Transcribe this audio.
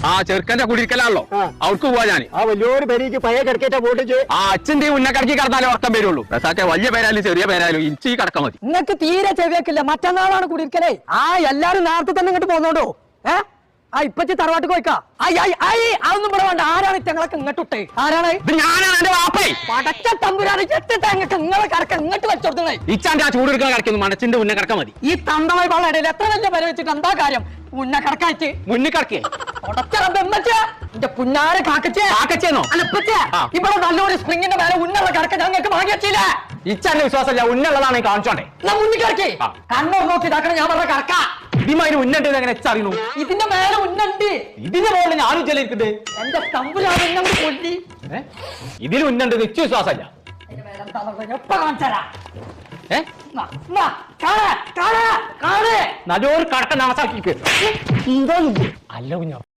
ആ ചെറുക്കന്റെ കുടിയിരിക്കലാണല്ലോ അവർക്ക് പോവാ ഞാൻ ആ വലിയൊരു പേരേക്ക് പഴയ കിടക്കേറ്റ പോട്ടിച്ച് ആ അച്ഛന്റെ ഉന്നക്കടക്കി കടന്നാലേ ഉറക്കം വരുള്ളൂ റസാറ്റെ വലിയ പേരായാലും ചെറിയ പേരായാലും ഇഞ്ചി കടക്കാൻ മതി. നിങ്ങക്ക് തീരെ ചെവിയാക്കില്ല. മറ്റന്നാളാണ് കുടിയിരിക്കലേ. ആ എല്ലാരും നേരത്തെ തന്നെ ഇങ്ങോട്ട് പോന്നോണ്ടോ. ഇപ്പച്ചി തറവാട്ട് പോയിക്കാ. അതൊന്നും ഇവിടെ വേണ്ട. ആരാണ് ഇറ്റങ്ങളൊക്കെ ഇങ്ങോട്ട് ഇട്ടേ? ആരാണ്? ഞാനാണ് എന്റെ വാപ്പേ. പടച്ച തമ്പുരാണ് എത്തിട്ട് നിങ്ങളെ കടക്ക ഇങ്ങോട്ട് വെച്ചോടുത്തേ. ഇച്ചാന്റെ ആ ചൂടെടുക്കാൻ കിടക്കുന്നു മണച്ചിന്റെ ഉന്ന കിടക്കാൻ മതി. ഈ തന്തമായി പാള ഇടയിൽ എത്ര വലിയ പേര് വെച്ചിട്ട് എന്താ കാര്യം? ഉന്ന കടക്കാച്ച് മുന്നിൽ കിടക്കേ എന്റെ പുന്നാരെ കാക്കച്ചേന്നോ ഇവിടെ നല്ലൊരു സ്പ്രിങ്ങിന്റെ മേലെ ഉന്നുള്ള കടക്ക ഞങ്ങൾക്ക് വാങ്ങി വെച്ചില്ല. ഇച്ചാന്റെ വിശ്വാസമില്ല ഉന്നുള്ളതാണ് കാണിച്ചോണ്ടേ. മുന്നിൽ കിടക്കേ കണ്ണൂർ നോക്കി ഇതാക്കണം. ഞാൻ പറഞ്ഞ കടക്ക ഇതിമാതിരി ഉന്നുണ്ട് എങ്ങനെ അറിയണു? ഇതിന്റെ മേലെ ഉന്നുണ്ട്. ഇതിന്റെ മുകളിൽ ഞാനും ചെല്ലിരിക്കുന്നത്. എന്റെ തമ്പുരാണ് എന്നോട് കൊല്ലി. ഇതിൽ ഉന്നുണ്ട് നിശ്ചയ വിശ്വാസമില്ല. എപ്പ കാണിച്ചരാ നല്ലൊരു കടക്ക നാസാക്കി അല്ല കുഞ്ഞ